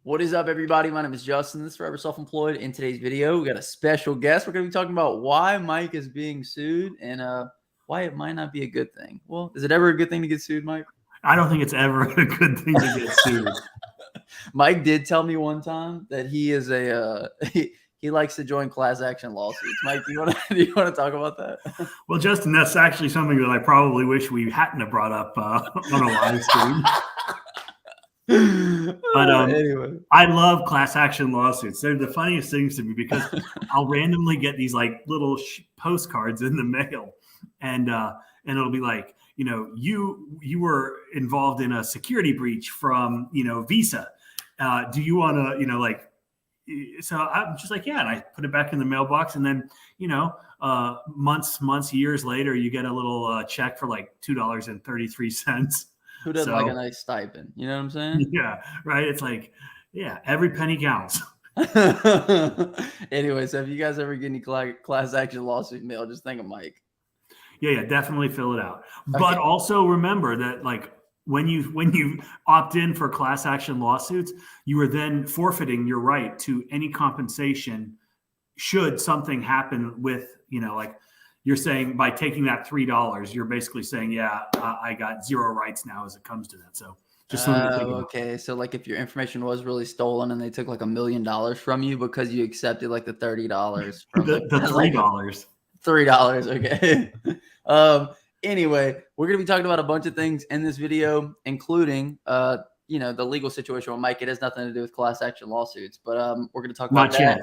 What is up, everybody? My name is Justin. This is Forever Self-Employed. In today's video, we got a special guest. We're going to be talking about why Mike is being sued and why it might not be a good thing. Well, is it ever a good thing to get sued, Mike? I don't think it's ever a good thing to get sued. Mike did tell me one time that he is he likes to join class action lawsuits. Mike, do you want to talk about that? Well, Justin, that's actually something that I probably wish we hadn't have brought up on a live stream. But anyway, I love class action lawsuits. They're the funniest things to me because I'll randomly get these like little postcards in the mail, and it'll be like, you were involved in a security breach from Visa. Do you want to So I'm just like, yeah, and I put it back in the mailbox, and then months, years later, you get a little check for like $2.33. Who doesn't like a nice stipend? You know what I'm saying? Yeah, right. It's like, yeah, every penny counts. Anyway, so if you guys ever get any class action lawsuit mail, just think of Mike. Yeah, definitely fill it out. Okay. But also remember that, like, when you opt in for class action lawsuits, you are then forfeiting your right to any compensation should something happen with, like you're saying by taking that $3, you're basically saying, yeah, I got zero rights now as it comes to that. So just something to think about. Okay. So like if your information was really stolen and they took like $1 million from you because you accepted like the $30 from the $3. $3. Okay. Anyway, we're going to be talking about a bunch of things in this video, including, the legal situation with Mike. It has nothing to do with class action lawsuits, but we're going to talk about that.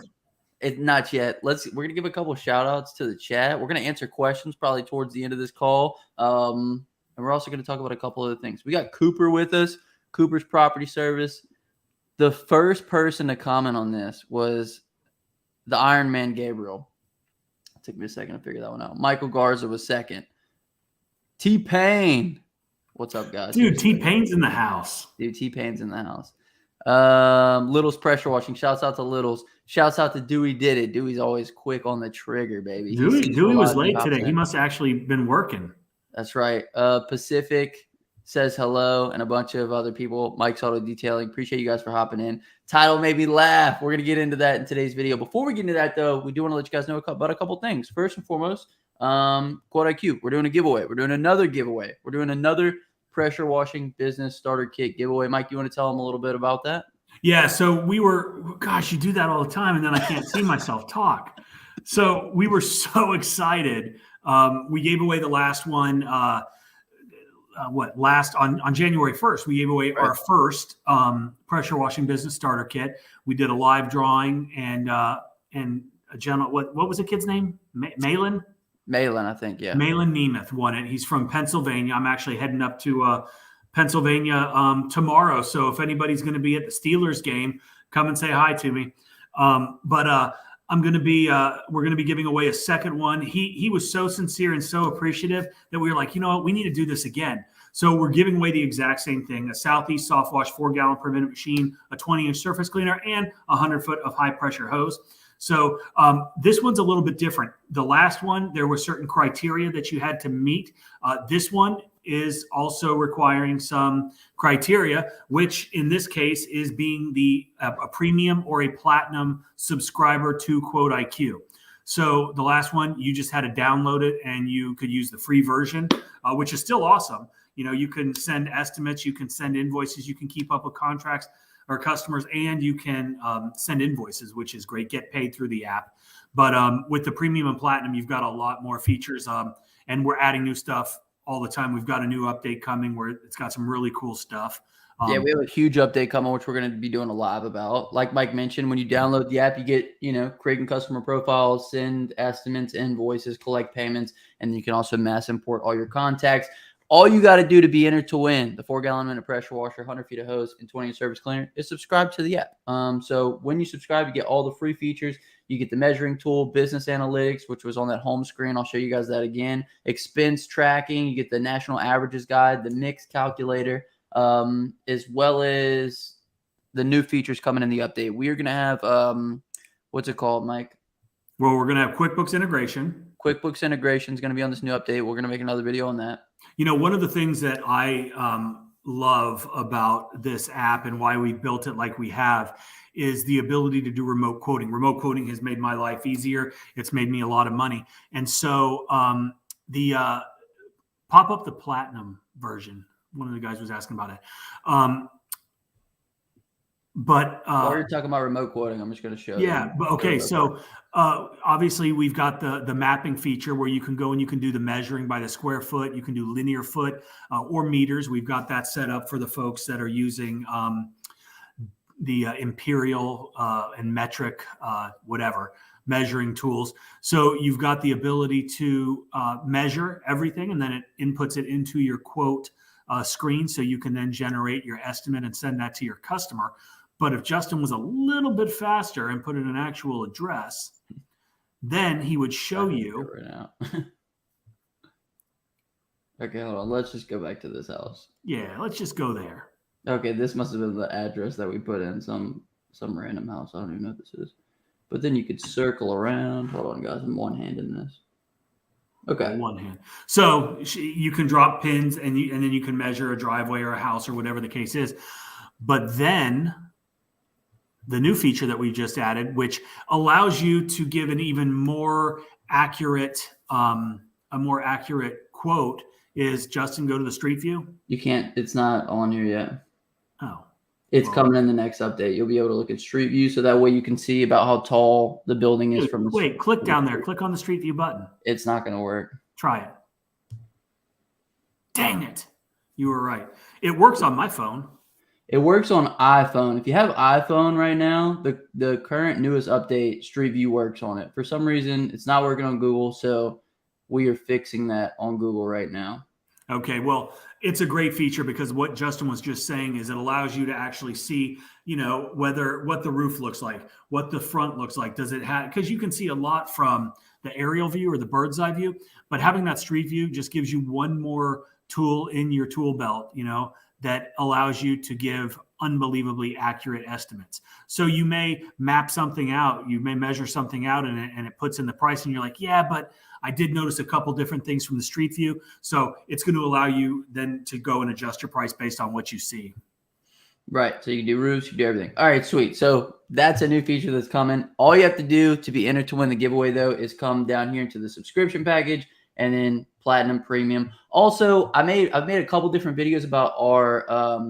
Not yet. We're going to give a couple of shout outs to the chat. We're going to answer questions probably towards the end of this call. And we're also going to talk about a couple other things. We got Cooper with us, Cooper's Property Service. The first person to comment on this was the Iron Man Gabriel. It took me a second to figure that one out. Michael Garza was second. T-Pain. What's up, guys? Dude, T-Pain's in the house. T-Pain's in the house. Little's Pressure Washing. Shouts out to Little's. Shouts out to Dewey Did It. Dewey's always quick on the trigger, baby. Dewey was late today. He must have actually been working. That's right. Pacific says hello, and a bunch of other people. Mike's Auto Detailing. Appreciate you guys for hopping in. Title made me laugh. We're going to get into that in today's video. Before we get into that, though, we do want to let you guys know about a couple things. First and foremost, Quote IQ. We're doing a giveaway. We're doing another giveaway. We're doing another pressure washing business starter kit giveaway. Mike, you want to tell them a little bit about that? Yeah, so you do that all the time, and then I can't see myself talk. So we were so excited. We gave away the last one, on January 1st. We gave away our first pressure washing business starter kit. We did a live drawing, and a gentleman, what was the kid's name? Malin, I think, yeah. Malin Nemeth won it. He's from Pennsylvania. I'm actually heading up to Pennsylvania tomorrow. So if anybody's going to be at the Steelers game, come and say hi to me. But we're going to be giving away a second one. He was so sincere and so appreciative that we were like, you know what, we need to do this again. So we're giving away the exact same thing: a Southeast Soft Wash 4-gallon per minute machine, a 20-inch surface cleaner, and 100-foot of high pressure hose. So this one's a little bit different. The last one, there were certain criteria that you had to meet. This one is also requiring some criteria, which in this case is being a premium or a platinum subscriber to Quote IQ. So the last one, you just had to download it and you could use the free version, which is still awesome. You can send estimates, you can send invoices, you can keep up with contracts or customers, and you can send invoices, which is great. Get paid through the app. But with the premium and platinum, you've got a lot more features, and we're adding new stuff all the time. We've got a new update coming where it's got some really cool stuff. Yeah, we have a huge update coming, which we're going to be doing a live about. Like Mike mentioned, when you download the app, you get, creating customer profiles, send estimates, invoices, collect payments, and you can also mass import all your contacts. All you got to do to be entered to win the 4-gallon minute pressure washer, 100 feet of hose, and 20-inch service cleaner is subscribe to the app. So when you subscribe, you get all the free features. You get the measuring tool, business analytics, which was on that home screen. I'll show you guys that again. Expense tracking. You get the national averages guide, the mix calculator, as well as the new features coming in the update. We are going to have, what's it called, Mike? Well, we're going to have QuickBooks integration. QuickBooks integration is going to be on this new update. We're going to make another video on that. One of the things that I love about this app and why we built it like we have is the ability to do remote quoting. Remote quoting has made my life easier. It's made me a lot of money. And so the pop up the platinum version. One of the guys was asking about it. While you're talking about remote quoting, I'm just going to show. Yeah. But okay. So obviously we've got the mapping feature where you can go and you can do the measuring by the square foot. You can do linear foot or meters. We've got that set up for the folks that are using the imperial and metric, whatever measuring tools. So you've got the ability to measure everything, and then it inputs it into your quote screen. So you can then generate your estimate and send that to your customer. But if Justin was a little bit faster and put in an actual address, then he would show you. Right now. Okay, hold on. Let's just go back to this house. Yeah, let's just go there. Okay, this must have been the address that we put in some random house. I don't even know what this is. But then you could circle around. Hold on, guys. I'm one-handing this. Okay. One hand. So you can drop pins and then you can measure a driveway or a house or whatever the case is. But then the new feature that we just added, which allows you to give an even more accurate, quote, is Justin, go to the Street View. You can't. It's not on here yet. Oh. It's coming in the next update. You'll be able to look at Street View, so that way you can see about how tall the building is from the. Wait, click down there. Click on the Street View button. It's not going to work. Try it. Dang it. You were right. It works on my phone. It works on iPhone. If you have iPhone right now, the current newest update, Street View works on it. For some reason, it's not working on Google, so we are fixing that on Google right now. Okay, well, it's a great feature because what Justin was just saying is it allows you to actually see, what the roof looks like, what the front looks like. Does it have, because you can see a lot from the aerial view or the bird's eye view, but having that Street View just gives you one more tool in your tool belt, that allows you to give unbelievably accurate estimates. So you may map something out, you may measure something out and it puts in the price and you're like, yeah, but I did notice a couple different things from the Street View. So it's going to allow you then to go and adjust your price based on what you see. Right. So you can do roofs, you can do everything. All right, sweet. So that's a new feature that's coming. All you have to do to be entered to win the giveaway, though, is come down here into the subscription package and then Platinum Premium. Also, I've made a couple different videos about our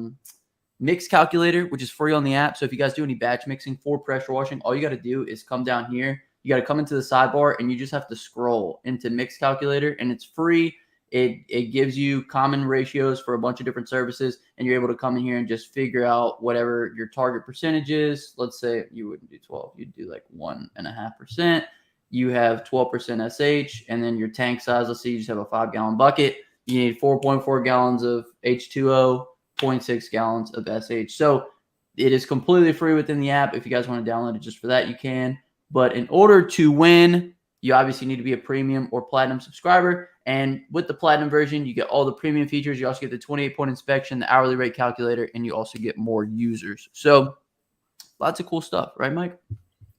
mix calculator, which is free on the app. So if you guys do any batch mixing for pressure washing, all you got to do is come down here. You got to come into the sidebar and you just have to scroll into mix calculator, and it's free. It gives you common ratios for a bunch of different services, and you're able to come in here and just figure out whatever your target percentage is. Let's say you wouldn't do 12, you'd do like 1.5%. You have 12% SH, and then your tank size, let's say you just have a 5-gallon bucket. You need 4.4 gallons of H2O, 0.6 gallons of SH. So it is completely free within the app. If you guys want to download it just for that, you can. But in order to win, you obviously need to be a premium or platinum subscriber. And with the platinum version, you get all the premium features. You also get the 28-point inspection, the hourly rate calculator, and you also get more users. So lots of cool stuff, right, Mike?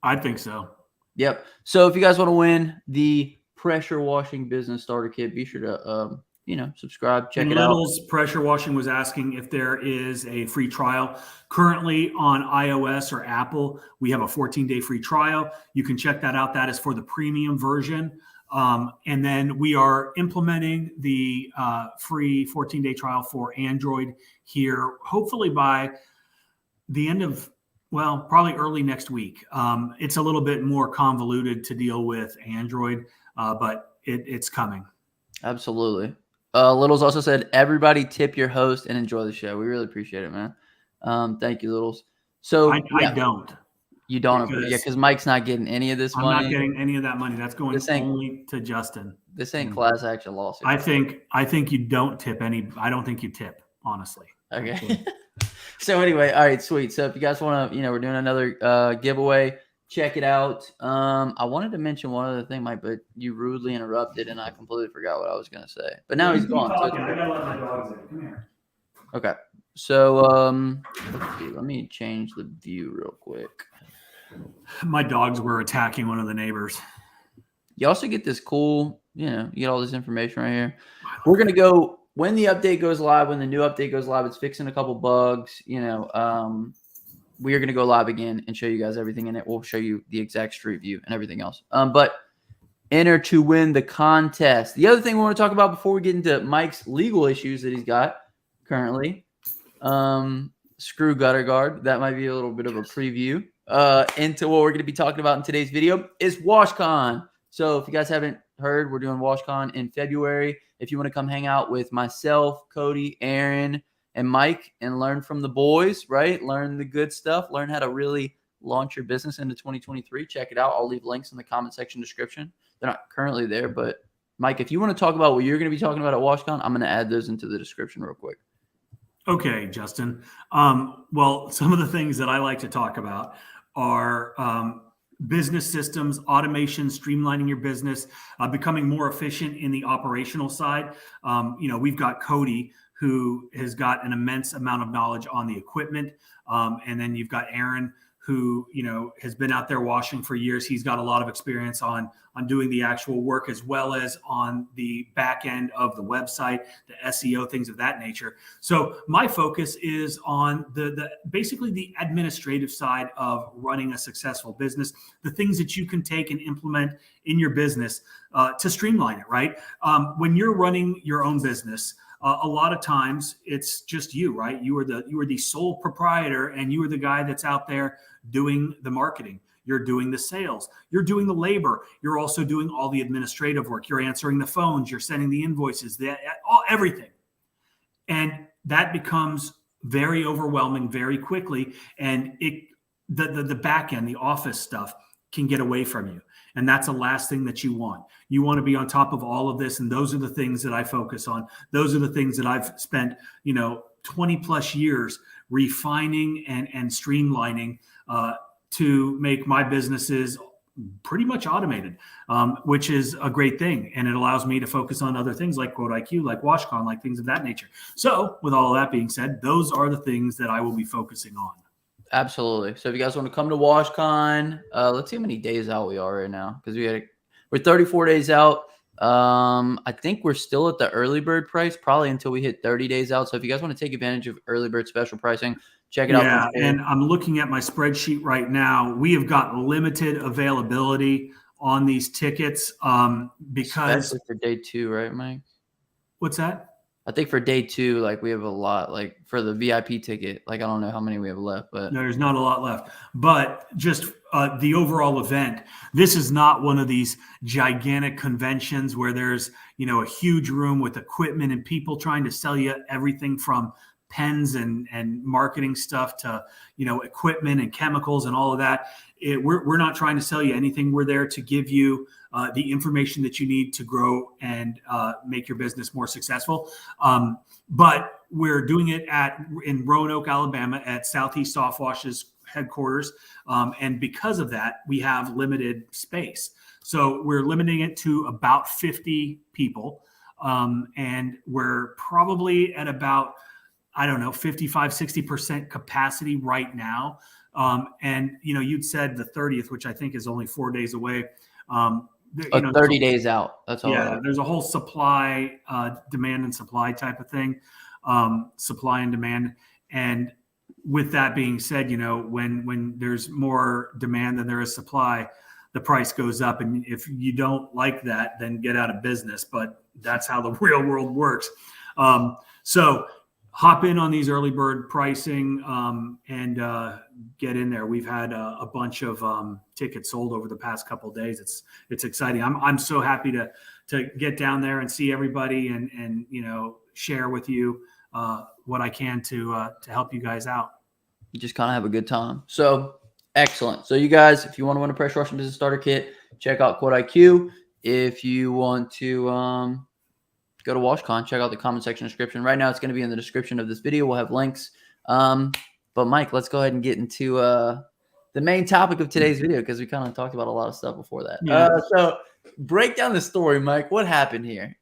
I think so. Yep. So if you guys want to win the pressure washing business starter kit, be sure to subscribe, check it out. Little's Pressure Washing was asking if there is a free trial. Currently on iOS or Apple, we have a 14-day free trial. You can check that out. That is for the premium version. And then we are implementing the free 14-day trial for Android here, hopefully by the end of, probably early next week. It's a little bit more convoluted to deal with Android, but it's coming. Absolutely. Littles also said, everybody tip your host and enjoy the show. We really appreciate it, man. Thank you, Littles. So I don't. You don't, because Mike's not getting any of this money. I'm not getting any of that money. That's going only to Justin. This ain't class action lawsuit. I think you don't tip any. I don't think you tip, honestly. Okay. So anyway, all right, sweet. So if you guys want to, we're doing another giveaway. Check it out. I wanted to mention one other thing, Mike, but you rudely interrupted, and I completely forgot what I was going to say. But now he's gone. I gotta let my dogs in. Come here. Okay. So let's see. Let me change the view real quick. My dogs were attacking one of the neighbors. You also get this cool, you get all this information right here. We're going to go when the update goes live, when the new update goes live, it's fixing a couple bugs. We are going to go live again and show you guys everything in it. We'll show you the exact street view and everything else. But enter to win the contest. The other thing we want to talk about before we get into Mike's legal issues that he's got currently, screw gutter guard. That might be a little bit of a preview into what we're going to be talking about in today's video is WashCon. So if you guys haven't heard, we're doing WashCon in February. If you want to come hang out with myself, Cody, Aaron, and Mike and learn from the boys, right? Learn the good stuff. Learn how to really launch your business into 2023. Check it out. I'll leave links in the comment section description. They're not currently there, but Mike, if you want to talk about what you're going to be talking about at WashCon, I'm going to add those into the description real quick. Okay, Justin. Well, some of the things that I like to talk about are business systems, automation, streamlining your business, becoming more efficient in the operational side. We've got Cody, who has got an immense amount of knowledge on the equipment. And then you've got Aaron, who, has been out there washing for years. He's got a lot of experience on doing the actual work as well as on the back end of the website, the SEO, things of that nature. So my focus is on the basically the administrative side of running a successful business, the things that you can take and implement in your business to streamline it, right? When you're running your own business, a lot of times it's just you, right? You are the sole proprietor, and you are the guy that's out there doing the marketing. You're doing the sales. You're doing the labor. You're also doing all the administrative work. You're answering the phones. You're sending the invoices. Everything, and that becomes very overwhelming very quickly. And the back end, the office stuff, can get away from you. And that's the last thing that you want. You want to be on top of all of this. And those are the things that I focus on. Those are the things that I've spent, 20 plus years refining and streamlining to make my businesses pretty much automated, which is a great thing. And it allows me to focus on other things like Quote IQ, like WashCon, like things of that nature. So with all of that being said, those are the things that I will be focusing on. Absolutely. So if you guys want to come to WashCon, let's see how many days out we are right now, because we're 34 days out. I think we're still at the early bird price, probably until we hit 30 days out. So if you guys want to take advantage of early bird special pricing, check it out. Yeah, and I'm looking at my spreadsheet right now. We have got limited availability on these tickets because especially for day 2, right, Mike? What's that? I think for day 2, we have a lot, for the VIP ticket, I don't know how many we have left, but there's not a lot left. But just the overall event, this is not one of these gigantic conventions where there's, a huge room with equipment and people trying to sell you everything from pens and marketing stuff to, equipment and chemicals and all of that. We're not trying to sell you anything. We're there to give you the information that you need to grow and make your business more successful. But we're doing it in Roanoke, Alabama, at Southeast Softwash's headquarters. And because of that, we have limited space. So we're limiting it to about 50 people. And we're probably at about, 55, 60% capacity right now. And, you'd said the 30th, which I think is only 4 days away. 30 days out. That's all. Yeah, there's a whole supply, demand and supply type of thing, supply and demand. And with that being said, when there's more demand than there is supply, the price goes up. And if you don't like that, then get out of business. But that's how the real world works. So hop in on these early bird pricing and get in there. We've had a bunch of tickets sold over the past couple of days. It's exciting. I'm so happy to get down there and see everybody and share with you what I can to help you guys out. You just kind of have a good time. So excellent. So you guys, if you want to win a Pressure Washing Business Starter Kit, check out Quote IQ. If you want to go to WashCon, check out the comment section description. Right now, it's going to be in the description of this video. We'll have links. But Mike, let's go ahead and get into the main topic of today's video, because we kind of talked about a lot of stuff before that. Yeah. So break down the story, Mike. What happened here?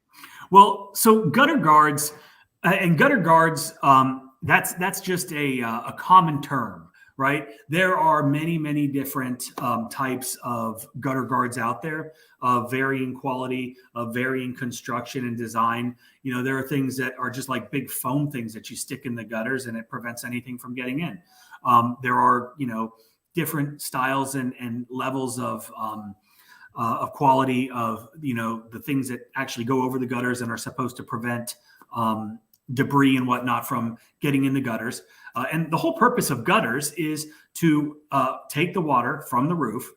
Well, so gutter guards, that's just a common term, right? There are many, many different types of gutter guards out there of varying quality, of varying construction and design. You know, there are things that are just like big foam things that you stick in the gutters and it prevents anything from getting in. There are, you know, different styles and levels of quality of, you know, the things that actually go over the gutters and are supposed to prevent debris and whatnot from getting in the gutters. And the whole purpose of gutters is to take the water from the roof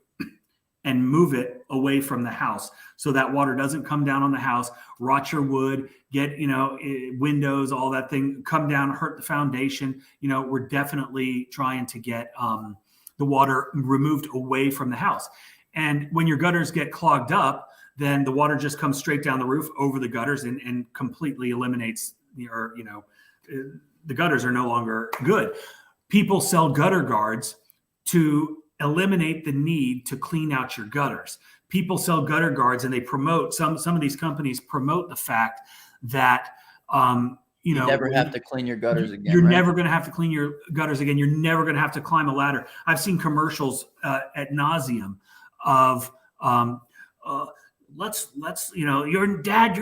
and move it away from the house so that water doesn't come down on the house, rot your wood, get, you know, windows, all that thing, come down, hurt the foundation. You know, we're definitely trying to get the water removed away from the house. And when your gutters get clogged up, then the water just comes straight down the roof over the gutters and completely eliminates your, you know, the gutters are no longer good. People sell gutter guards to eliminate the need to clean out your gutters. People sell gutter guards and they promote, some of these companies promote the fact that, you know, never have to clean your gutters again. You're never going to have to clean your gutters again. You're never going to have to climb a ladder. I've seen commercials ad nauseum of, let's, you know, you're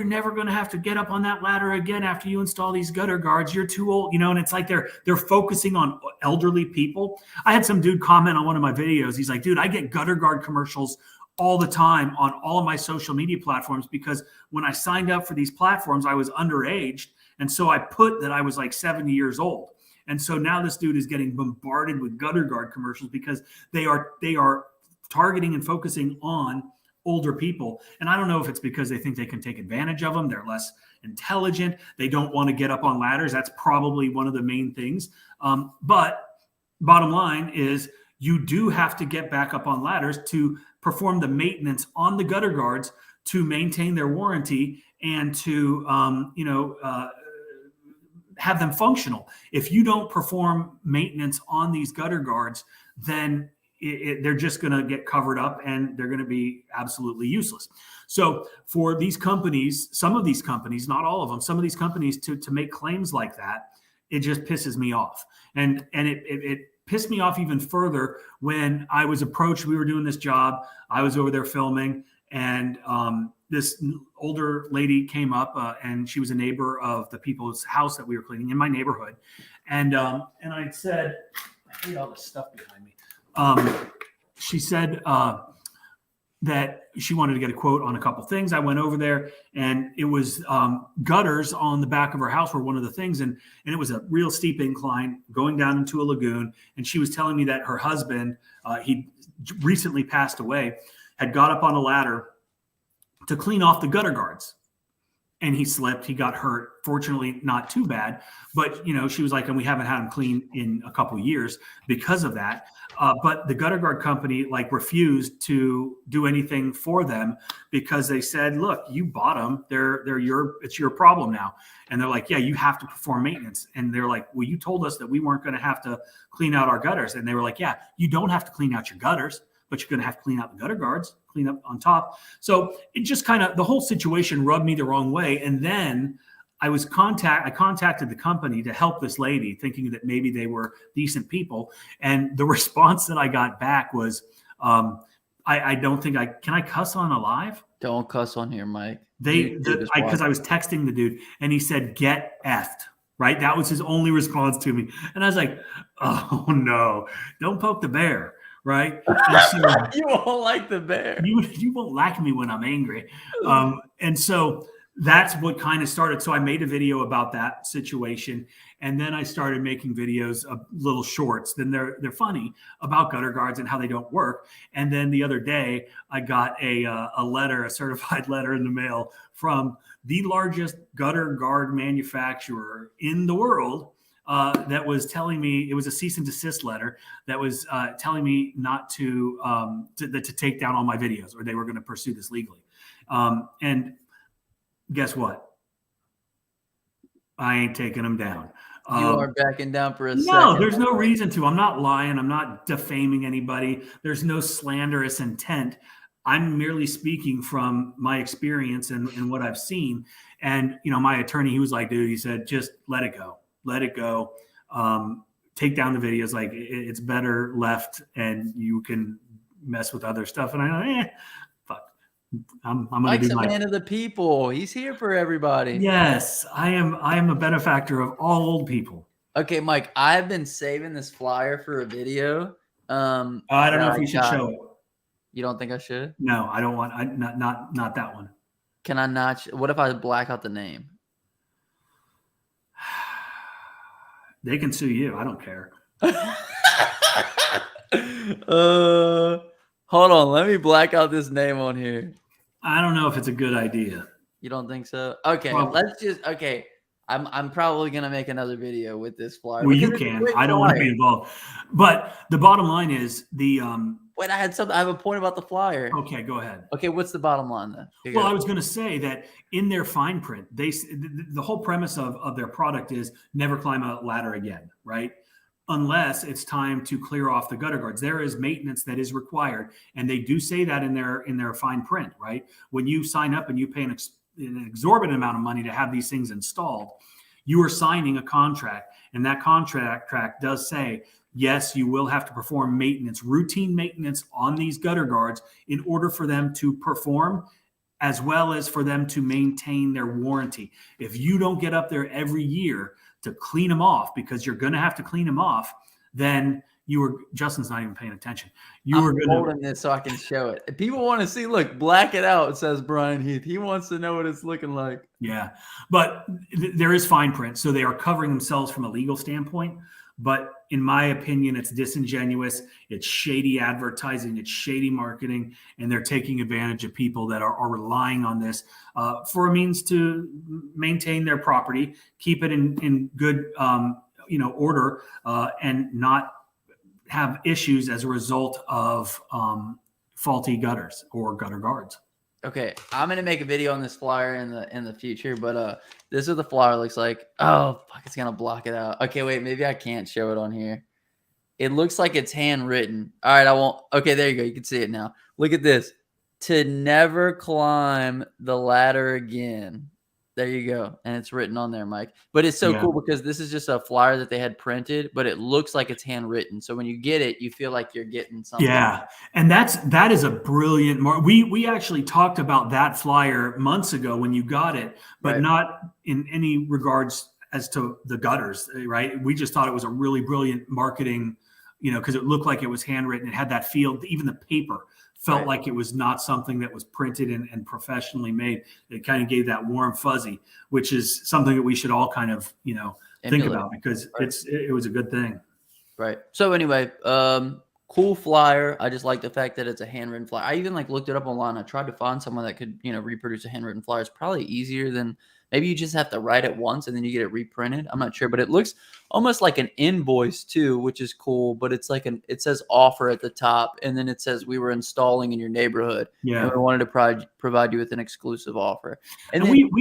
never going to have to get up on that ladder again after you install these gutter guards. You're too old, you know, and it's like they're focusing on elderly people. I had some dude comment on one of my videos. He's like, dude, I get gutter guard commercials all the time on all of my social media platforms because when I signed up for these platforms, I was underage. And so I put that I was like 70 years old. And so now this dude is getting bombarded with gutter guard commercials because they are targeting and focusing on older people. And I don't know if it's because they think they can take advantage of them. They're less intelligent. They don't want to get up on ladders. That's probably one of the main things. But bottom line is you do have to get back up on ladders to perform the maintenance on the gutter guards to maintain their warranty and to, have them functional. If you don't perform maintenance on these gutter guards, then they're just going to get covered up and they're going to be absolutely useless. So for these companies, some of these companies, not all of them, some of these companies to make claims like that, it just pisses me off. And it pissed me off even further when I was approached. We were doing this job. I was over there filming, and this older lady came up, and she was a neighbor of the people's house that we were cleaning in my neighborhood. And I said, I hate all this stuff behind me. She said that she wanted to get a quote on a couple things. I went over there, and it was gutters on the back of her house were one of the things. And it was a real steep incline going down into a lagoon. And she was telling me that her husband, he recently passed away, had got up on a ladder to clean off the gutter guards. And he slipped, he got hurt. Fortunately, not too bad. But, you know, she was like, and we haven't had him clean in a couple of years because of that. But the gutter guard company like refused to do anything for them because they said, look, you bought them. It's your problem now. And they're like, yeah, you have to perform maintenance. And they're like, well, you told us that we weren't going to have to clean out our gutters. And they were like, yeah, you don't have to clean out your gutters, but you're going to have to clean out the gutter guards, clean up on top. So it just kind of, the whole situation rubbed me the wrong way. And then I contacted the company to help this lady, thinking that maybe they were decent people. And the response that I got back was, I don't think can I cuss on a live? Don't cuss on here, Mike. Because I was texting the dude and he said, get effed. Right. That was his only response to me. And I was like, oh no, don't poke the bear. Right. So, you won't like the bear. You won't like me when I'm angry. And so that's what kind of started. So I made a video about that situation. And then I started making videos of little shorts. Then they're funny about gutter guards and how they don't work. And then the other day I got a letter, a certified letter in the mail from the largest gutter guard manufacturer in the world. That was telling me, it was a cease and desist letter that was telling me not to take down all my videos, or they were going to pursue this legally. And guess what? I ain't taking them down. You are backing down for a second. No, there's no reason to. I'm not lying. I'm not defaming anybody. There's no slanderous intent. I'm merely speaking from my experience and what I've seen. And, you know, my attorney, he was like, dude, he said, just let it go. Let it go. take down the videos. Like it's better left, and you can mess with other stuff. And I know, fuck. I'm gonna Mike's do a my man of the people. He's here for everybody. Yes, I am a benefactor of all old people. Okay, Mike, I've been saving this flyer for a video. I don't know if you should show it. You don't think I should? No, I don't want. Not that one. Can I not? What if I black out the name? They can sue you. I don't care. Hold on. Let me black out this name on here. I don't know if it's a good idea. You don't think so? Okay, let's just. Okay, I'm probably gonna make another video with this flyer. Well, you can. I don't want to be involved. But the bottom line is the. Wait, I have a point about the flyer. Okay, go ahead. Okay, what's the bottom line then? Well, I was going to say that in their fine print, the whole premise of their product is never climb a ladder again, right? Unless it's time to clear off the gutter guards. There is maintenance that is required, and they do say that in their fine print, right? When you sign up and you pay an exorbitant amount of money to have these things installed, you are signing a contract, and that contract does say, yes, you will have to perform maintenance, routine maintenance on these gutter guards in order for them to perform, as well as for them to maintain their warranty. If you don't get up there every year to clean them off, because you're going to have to clean them off, then Justin's not even paying attention. I'm holding this so I can show it. If people want to see, look, black it out, it says Brian Heath. He wants to know what it's looking like. Yeah, but there is fine print, so they are covering themselves from a legal standpoint. But in my opinion, it's disingenuous. It's shady advertising. It's shady marketing. And they're taking advantage of people that are relying on this for a means to maintain their property, keep it in good order, and not have issues as a result of faulty gutters or gutter guards. Okay, I'm gonna make a video on this flyer in the future, but this is what the flyer looks like. Oh fuck, it's gonna block it out. Okay, wait, maybe I can't show it on here. It looks like it's handwritten. All right, I won't. Okay, there you go. You can see it now. Look at this. To never climb the ladder again. There you go. And it's written on there, Mike. But it's so cool because this is just a flyer that they had printed, but it looks like it's handwritten. So when you get it, you feel like you're getting something. Yeah. And that is a brilliant we actually talked about that flyer months ago when you got it, but not in any regards as to the gutters, right? We just thought it was a really brilliant marketing, because it looked like it was handwritten. It had that feel. Even the paper felt like it was not something that was printed and professionally made. It kind of gave that warm fuzzy, which is something that we should all kind of, think about, because it was a good thing. Right. So anyway, cool flyer. I just like the fact that it's a handwritten flyer. I even looked it up online. I tried to find someone that could, reproduce a handwritten flyer. It's probably easier than maybe you just have to write it once and then you get it reprinted. I'm not sure, but it looks almost like an invoice too, which is cool. But it's like it says offer at the top, and then it says we were installing in your neighborhood. Yeah, and we wanted to provide you with an exclusive offer. And then,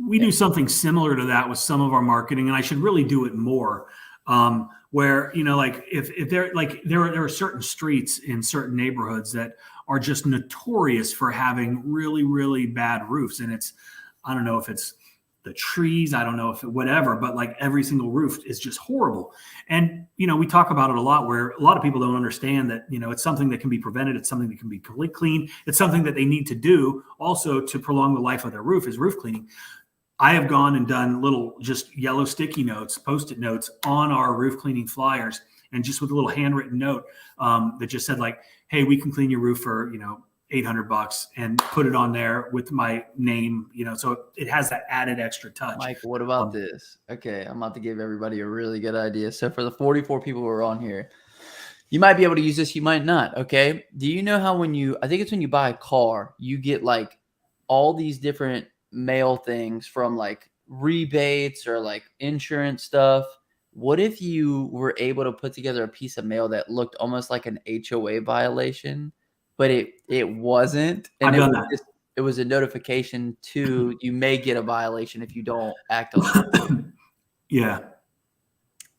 we do something similar to that with some of our marketing, and I should really do it more. Where if there are certain streets in certain neighborhoods that are just notorious for having really, really bad roofs, and I don't know if it's the trees, I don't know if whatever, but every single roof is just horrible. And, we talk about it a lot, where a lot of people don't understand that, it's something that can be prevented. It's something that can be clean. It's something that they need to do also to prolong the life of their roof, is roof cleaning. I have gone and done little just yellow sticky notes, Post-it notes on our roof cleaning flyers, and just with a little handwritten note that just said hey, we can clean your roof for, $800, and put it on there with my name, so it has that added extra touch. Mike, what about this? Okay, I'm about to give everybody a really good idea. So for the 44 people who are on here, you might be able to use this, you might not. Okay, do you know how I think it's when you buy a car, you get all these different mail things from rebates or insurance stuff? What if you were able to put together a piece of mail that looked almost like an HOA violation, but it wasn't, and it was a notification to you may get a violation if you don't act on it? Yeah.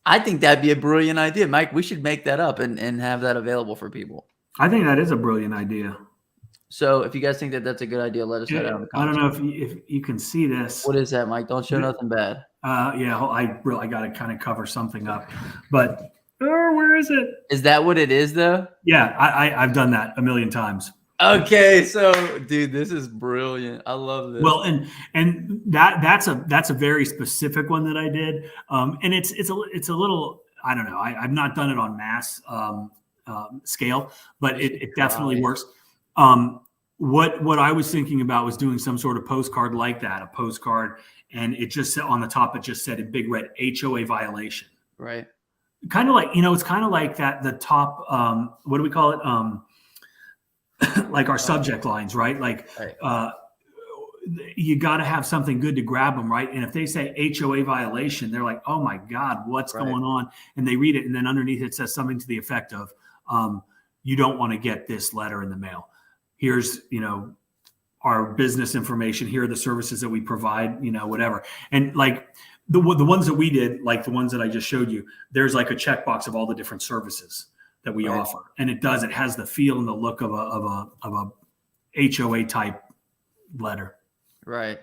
I think that'd be a brilliant idea, Mike. We should make that up and have that available for people. I think that is a brilliant idea. So if you guys think that that's a good idea, let us know down in the comments. I don't know if you can see this. What is that, Mike? Don't show nothing bad. Yeah, I got to kind of cover something up, but where is it? Is that what it is though? Yeah, I've done that a million times. Okay, so dude, this is brilliant. I love this. Well, and that's a very specific one that I did, and it's a little, I don't know. I've not done it on mass scale, but it definitely works. What I was thinking about was doing some sort of postcard like that, a postcard, and it just said on the top, it just said in big red, HOA violation. Right. Kind of like, it's kind of like that, the top, what do we call it? Like our subject lines, right? Like, right. You got to have something good to grab them, right? And if they say HOA violation, they're like, oh my God, what's going on? And they read it, and then underneath it says something to the effect of, you don't want to get this letter in the mail. Here's, our business information. Here are the services that we provide, whatever. And like the ones that we did, like the ones that I just showed you, there's like a checkbox of all the different services that we offer. And it has the feel and the look of a HOA type letter. Right.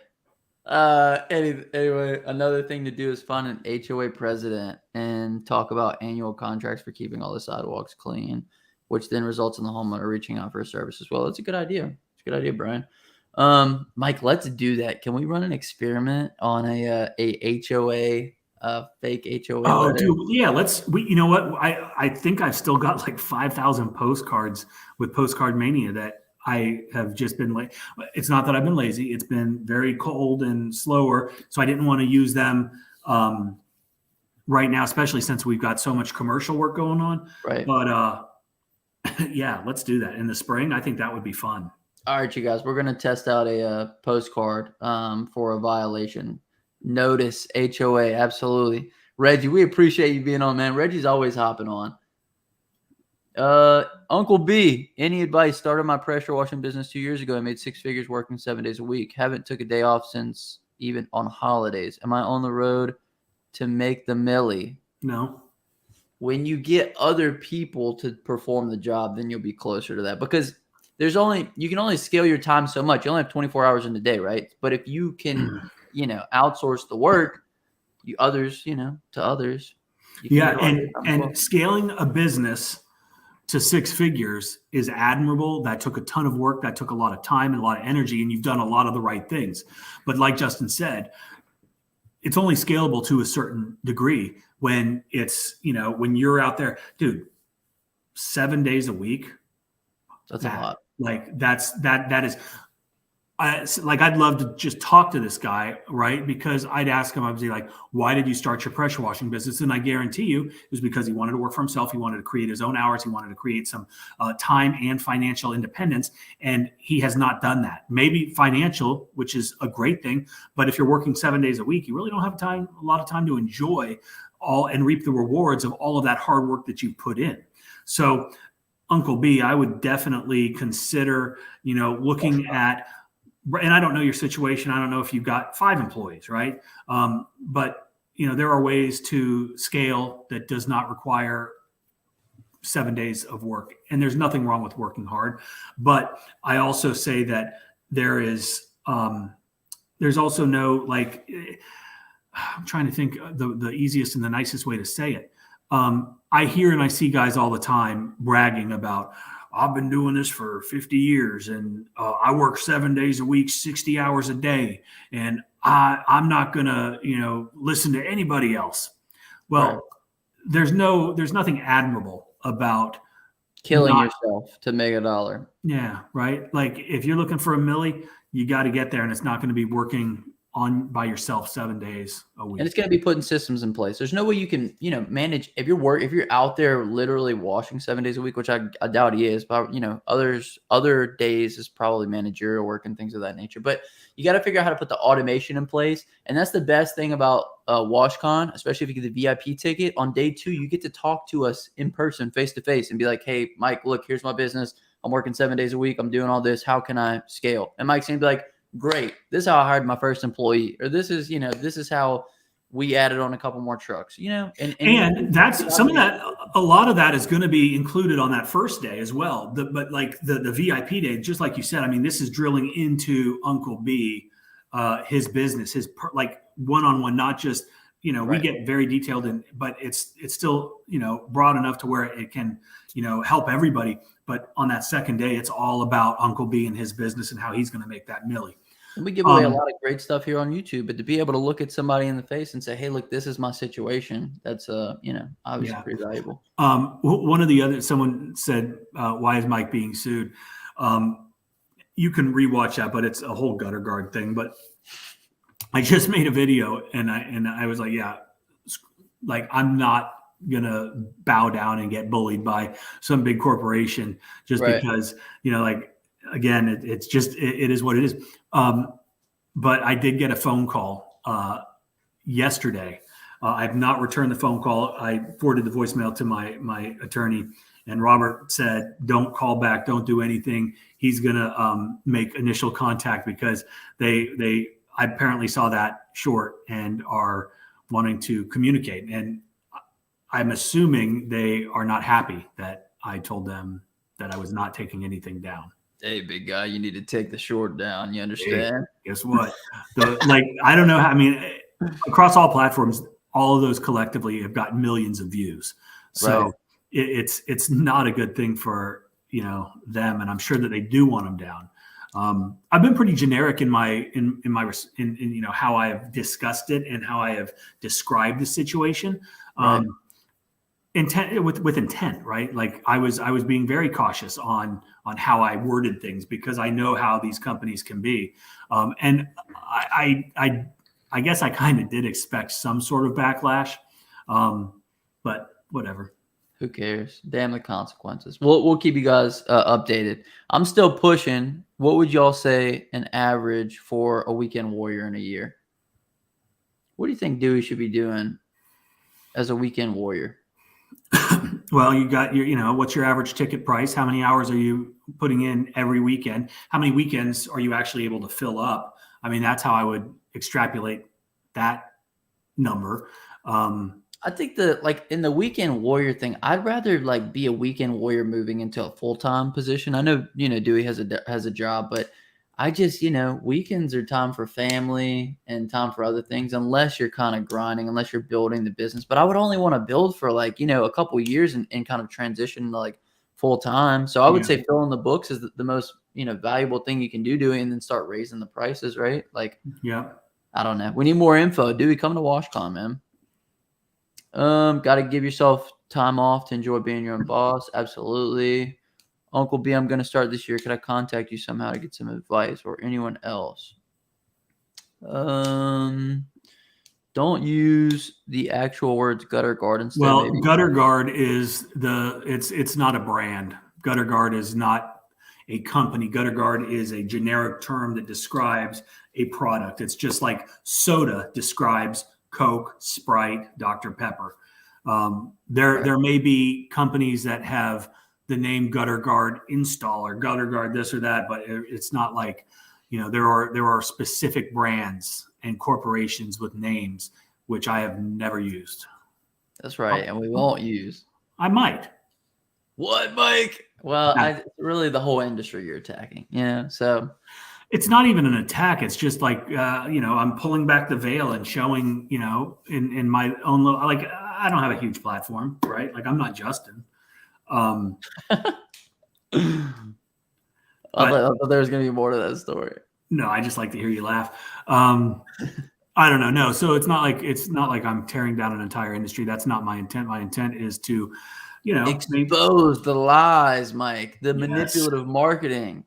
Anyway, another thing to do is find an HOA president and talk about annual contracts for keeping all the sidewalks clean, which then results in the homeowner reaching out for a service as well. That's a good idea. It's a good idea, Brian. Mike, let's do that. Can we run an experiment on a HOA, fake HOA? Oh, letter? dude, yeah. You know what? I think I've still got like 5,000 postcards with Postcard Mania that I have just been like, it's not that I've been lazy. It's been very cold and slower. So I didn't want to use them right now, especially since we've got so much commercial work going on. Right. But yeah, let's do that in the spring. I think that would be fun. All right, you guys, we're going to test out a postcard for a violation. Notice HOA. Absolutely. Reggie, we appreciate you being on, man. Reggie's always hopping on. Uncle B, any advice? Started my pressure washing business 2 years ago. I made 6 figures working 7 days a week. Haven't took a day off since, even on holidays. Am I on the road to make the milli? No. When you get other people to perform the job, then you'll be closer to that, because you can only scale your time so much. You only have 24 hours in the day, right? But if you can, outsource the work, to others. Yeah, and scaling a business to 6 figures is admirable. That took a ton of work. That took a lot of time and a lot of energy, and you've done a lot of the right things. But like Justin said, it's only scalable to a certain degree when it's, when you're out there, dude, 7 days a week. That's a lot. Like that is, like, I'd love to just talk to this guy, right? Because I'd ask him, I'd be like, why did you start your pressure washing business? And I guarantee you it was because he wanted to work for himself. He wanted to create his own hours. He wanted to create some time and financial independence. And he has not done that. Maybe financial, which is a great thing. But if you're working 7 days a week, you really don't have a lot of time to enjoy all and reap the rewards of all of that hard work that you put in. So Uncle B, I would definitely consider, looking at, and I don't know your situation. I don't know if you've got 5 employees, right? But, there are ways to scale that does not require 7 days of work. And there's nothing wrong with working hard. But I also say that there's also no, like, I'm trying to think the easiest and the nicest way to say it. I hear and I see guys all the time bragging about, I've been doing this for 50 years and I work 7 days a week, 60 hours a day. And I'm not going to, listen to anybody else. Well, right. There's nothing admirable about killing yourself to make $1. Yeah. Right. Like if you're looking for a milli, you got to get there, and it's not going to be working by yourself 7 days a week. And it's going to be putting systems in place. There's no way you can, manage if you're out there literally washing 7 days a week, which I doubt he is, but other days is probably managerial work and things of that nature. But you got to figure out how to put the automation in place. And that's the best thing about WashCon, especially if you get the VIP ticket. On day 2, you get to talk to us in person, face to face, and be like, hey, Mike, look, here's my business. I'm working 7 days a week. I'm doing all this. How can I scale? And Mike's going to be like, great. This is how I hired my first employee, or this is how we added on a couple more trucks, and that's some of that. A lot of that is going to be included on that first day as well. But like the VIP day, just like you said, I mean, this is drilling into Uncle B, his business, one-on-one, not just, we Right. get very detailed but it's still, broad enough to where it can, help everybody. But on that second day, it's all about Uncle B and his business and how he's going to make that milli. And we give away a lot of great stuff here on YouTube, but to be able to look at somebody in the face and say, "Hey, look, this is my situation," that's obviously pretty valuable. One of the other, someone said, "Why is Mike being sued?" You can rewatch that, but it's a whole gutter guard thing. But I just made a video, and I was like, yeah, like I'm not gonna bow down and get bullied by some big corporation just because, like, again, it's just, it is what it is. But I did get a phone call yesterday. I have not returned the phone call. I forwarded the voicemail to my attorney, and Robert said, "Don't call back. Don't do anything." He's gonna make initial contact because they I apparently saw that short and are wanting to communicate. And I'm assuming they are not happy that I told them that I was not taking anything down. Hey, big guy, you need to take the short down. You understand? Hey, guess what? I don't know how, across all platforms, all of those collectively have got millions of views. So it's not a good thing for, them. And I'm sure that they do want them down. I've been pretty generic in how I have discussed it and how I have described the situation. Intent with intent, right? Like I was being very cautious on how I worded things because I know how these companies can be. And I guess I kind of did expect some sort of backlash. But whatever. Who cares? Damn the consequences. We'll keep you guys updated. I'm still pushing. What would y'all say an average for a weekend warrior in a year? What do you think Dewey should be doing as a weekend warrior? Well, you got what's your average ticket price? How many hours are you putting in every weekend? How many weekends are you actually able to fill up? That's how I would extrapolate that number. I think in the weekend warrior thing, I'd rather be a weekend warrior moving into a full-time position. I know, Dewey has a job, but I just, weekends are time for family and time for other things, unless you're kind of grinding, unless you're building the business. But I would only want to build for a couple of years and kind of transition to full-time. So I would say filling the books is the most, valuable thing you can do, Dewey, and then start raising the prices, right? I don't know. We need more info. Dewey, come to WashCon, man. Got to give yourself time off to enjoy being your own boss. Absolutely. Uncle B, I'm going to start this year. Could I contact you somehow to get some advice or anyone else? Don't use the actual words gutter guard instead. Well, gutter guard is it's not a brand. Gutter guard is not a company. Gutter guard is a generic term that describes a product. It's just like soda describes Coke, Sprite, Dr. Pepper. There may be companies that have the name gutter guard installer, gutter guard this or that, but it's not like, there are specific brands and corporations with names which I have never used. That's right, and we won't use. I might. What, Mike? Well, really the whole industry you're attacking, so. It's not even an attack. It's just I'm pulling back the veil and showing, in my own little, I don't have a huge platform, right? I'm not Justin. I thought there was going to be more to that story. No, I just like to hear you laugh. I don't know. No. So it's not like I'm tearing down an entire industry. That's not my intent. My intent is to, expose the lies, Mike, the manipulative marketing.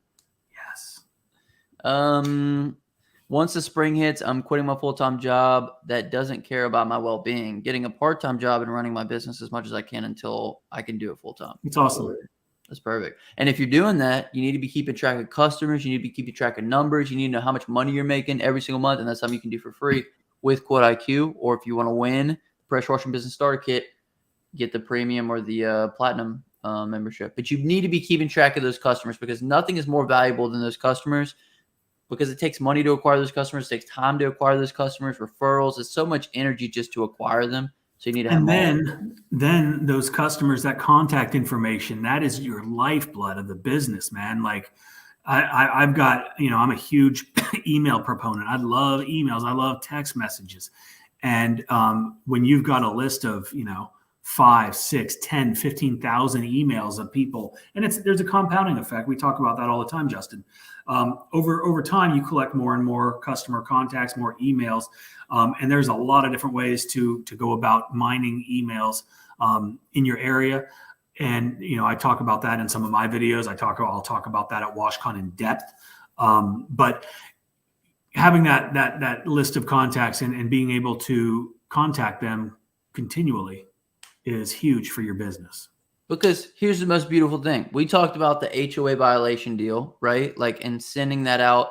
Once the spring hits, I'm quitting my full-time job that doesn't care about my well-being, getting a part-time job and running my business as much as I can until I can do it full-time. It's awesome. That's perfect. And if you're doing that, you need to be keeping track of customers. You need to be keeping track of numbers. You need to know how much money you're making every single month. And that's something you can do for free with Quote IQ. Or if you want to win the Pressure Washing Business Starter Kit, get the premium or the platinum membership. But you need to be keeping track of those customers because nothing is more valuable than those customers. Because it takes money to acquire those customers, it takes time to acquire those customers, referrals. It's so much energy just to acquire them. So you need to have. And then those customers, that contact information, that is your lifeblood of the business, man. I've got, I'm a huge email proponent. I love emails. I love text messages. And when you've got a list of, 5, 6, 10, 15,000 emails of people, and there's a compounding effect. We talk about that all the time, Justin. Over time, you collect more and more customer contacts, more emails. And there's a lot of different ways to go about mining emails in your area. And, I talk about that in some of my videos. I'll talk about that at WashCon in depth. But having that list of contacts and being able to contact them continually is huge for your business. Because here's the most beautiful thing. We talked about the HOA violation deal, right? Like, and sending that out.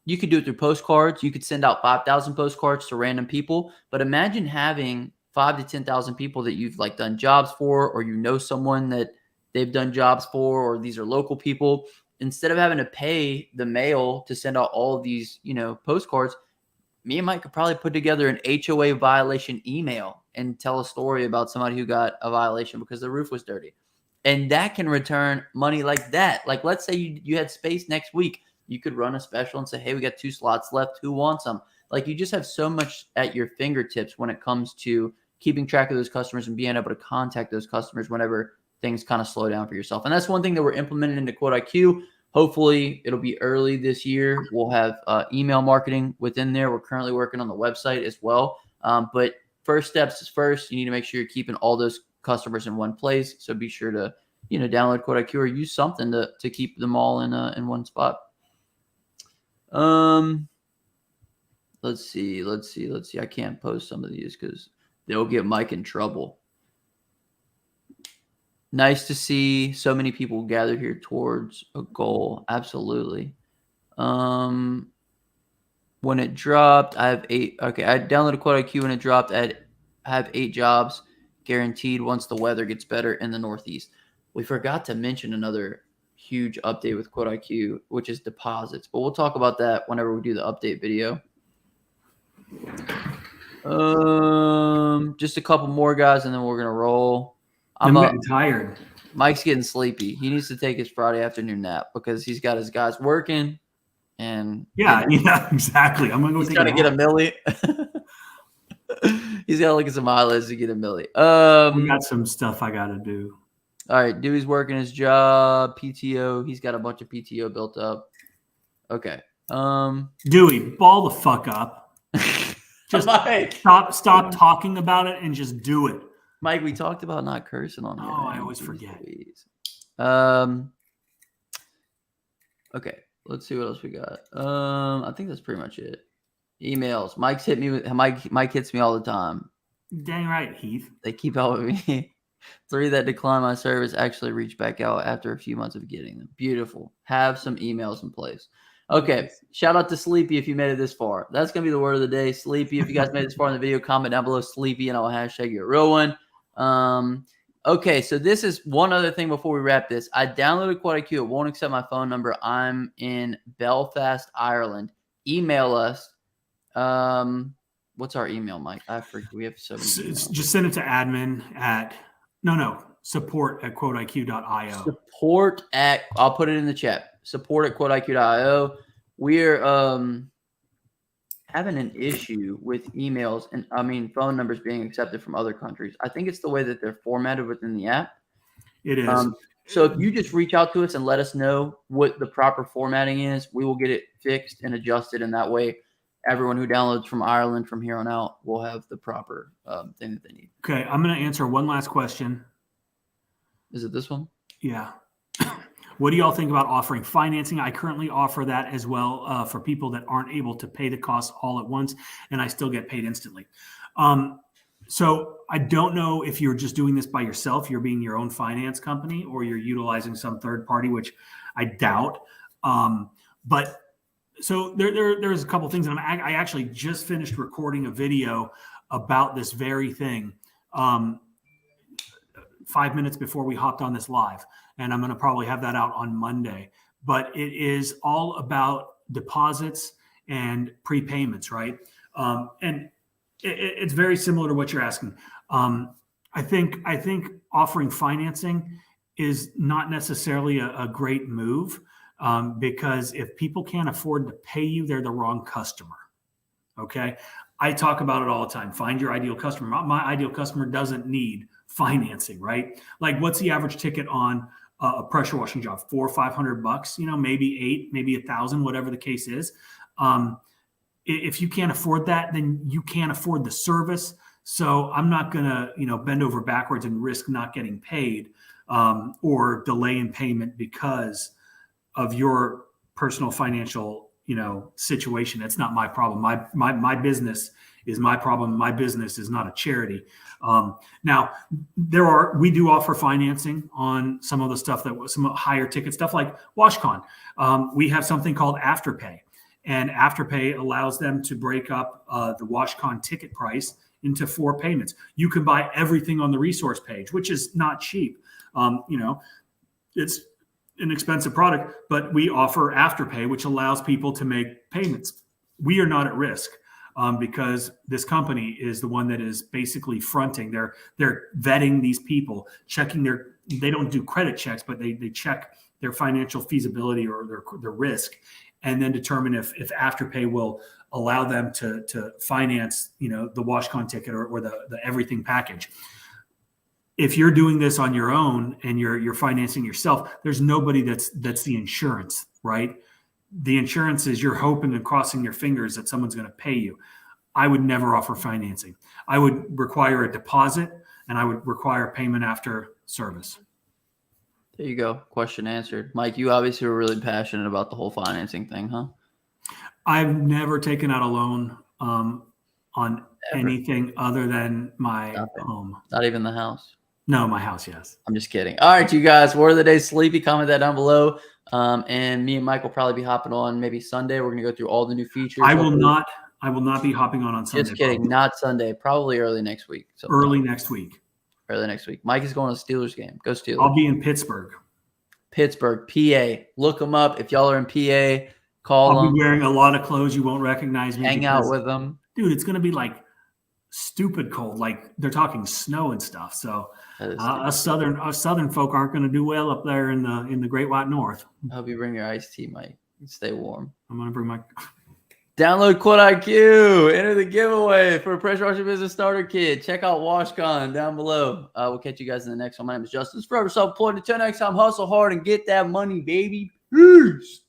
You could do it through postcards. You could send out 5,000 postcards to random people. But imagine having 5,000 to 10,000 people that you've like done jobs for, or someone that they've done jobs for, or these are local people. Instead of having to pay the mail to send out all of these, postcards, me and Mike could probably put together an HOA violation email and tell a story about somebody who got a violation because the roof was dirty. And that can return money like that. Like, let's say you had space next week. You could run a special and say, hey, we got 2 slots left. Who wants them? Like, you just have so much at your fingertips when it comes to keeping track of those customers and being able to contact those customers whenever things kind of slow down for yourself. And that's one thing that we're implementing into Quote IQ. Hopefully it'll be early this year. We'll have email marketing within there. We're currently working on the website as well. But first steps is first. You need to make sure you're keeping all those customers in one place. So be sure to, download Quote IQ or use something to keep them all in one spot. Let's see. I can't post some of these because they'll get Mike in trouble. Nice to see so many people gathered here towards a goal. Absolutely. When it dropped, I have 8. Okay, I downloaded Quote IQ when it dropped. I have 8 jobs guaranteed once the weather gets better in the Northeast. We forgot to mention another huge update with Quote IQ, which is deposits. But we'll talk about that whenever we do the update video. Just a couple more guys, and then we're gonna roll. I'm getting tired. Mike's getting sleepy. He needs to take his Friday afternoon nap because he's got his guys working. And yeah, exactly. I'm gonna go. He's trying to get a milli. He's got to look at some eyelids to get a milli. We got some stuff I got to do. All right, Dewey's working his job. PTO. He's got a bunch of PTO built up. Okay. Dewey, ball the fuck up. Just Mike. Stop talking about it and just do it. Mike, we talked about not cursing on here. Oh, I always forget. Okay, let's see what else we got. I think that's pretty much it. Emails. Mike hits me all the time. Dang right, Heath. They keep helping me. 3 that decline my service actually reach back out after a few months of getting them. Beautiful. Have some emails in place. Okay. Shout out to Sleepy if you made it this far. That's going to be the word of the day. Sleepy. If you guys made it this far in the video, comment down below Sleepy and I'll hashtag you a real one. Okay. So this is one other thing before we wrap this. I downloaded Quote IQ. It won't accept my phone number. I'm in Belfast, Ireland. Email us. What's our email, Mike? I forget. We have so many emails. Just send it to admin at support at quoteiq.io. I'll put it in the chat. Support at quoteiq.io. We're having an issue with emails and phone numbers being accepted from other countries. I think it's the way that they're formatted within the app. It is. So if you just reach out to us and let us know what the proper formatting is, we will get it fixed and adjusted, and that way everyone who downloads from Ireland from here on out will have the proper thing that they need. Okay, I'm going to answer one last question. Is it this one? Yeah. What do y'all think about offering financing? I currently offer that as well for people that aren't able to pay the costs all at once, and I still get paid instantly. So I don't know if you're just doing this by yourself, you're being your own finance company, or you're utilizing some third party, which I doubt. But so there's a couple things, and I actually just finished recording a video about this very thing 5 minutes before we hopped on this live, and I'm going to probably have that out on Monday. But it is all about deposits and prepayments, right? And it's very similar to what you're asking. I think offering financing is not necessarily a great move because if people can't afford to pay you, they're the wrong customer. Okay. I talk about it all the time. Find your ideal customer. My ideal customer doesn't need financing, right? Like, what's the average ticket on a pressure washing job? $400 or $500, maybe $800, maybe $1,000, whatever the case is. If you can't afford that, then you can't afford the service. So I'm not going to, bend over backwards and risk not getting paid or delay in payment because of your personal financial situation. That's not my problem. My business is my problem. My business is not a charity. Now we do offer financing on some of the stuff that was some higher ticket stuff like WashCon. We have something called Afterpay, and Afterpay allows them to break up the WashCon ticket price into 4 payments. You can buy everything on the resource page, which is not cheap. It's an expensive product, but we offer Afterpay, which allows people to make payments. We are not at risk because this company is the one that is basically fronting. They're vetting these people, checking they don't do credit checks, but they check their financial feasibility or their risk, and then determine if Afterpay will allow them to finance, the WashCon ticket or the everything package. If you're doing this on your own and you're financing yourself, there's nobody that's the insurance, right? The insurance is you're hoping and crossing your fingers that someone's going to pay you. I would never offer financing. I would require a deposit and I would require payment after service. There you go. Question answered. Mike, you obviously were really passionate about the whole financing thing, huh? I've never taken out a loan on anything other than my home. Not even the house. No, my house, yes. I'm just kidding. All right, you guys. Word of the day, Sleepy. Comment that down below. And me and Mike will probably be hopping on maybe Sunday. We're going to go through all the new features. I will not be hopping on Sunday. Just kidding. Probably. Not Sunday. Probably early next week. Early next week. Mike is going to the Steelers game. Go Steelers. I'll be in Pittsburgh. PA. Look them up. If y'all are in PA, call them. I'll be wearing a lot of clothes. You won't recognize me. Hang out with them. Dude, it's going to be like stupid cold. Like they're talking snow and stuff. So us southern folk aren't going to do well up there in the Great White North. I hope you bring your iced tea, Mike. Stay warm. I'm going to bring my... Download Quote IQ. Enter the giveaway for a Pressure Washing Business Starter Kit. Check out WashCon down below. We'll catch you guys in the next one. My name is Justin. Forever self-employed. Until next time, hustle hard and get that money, baby. Peace.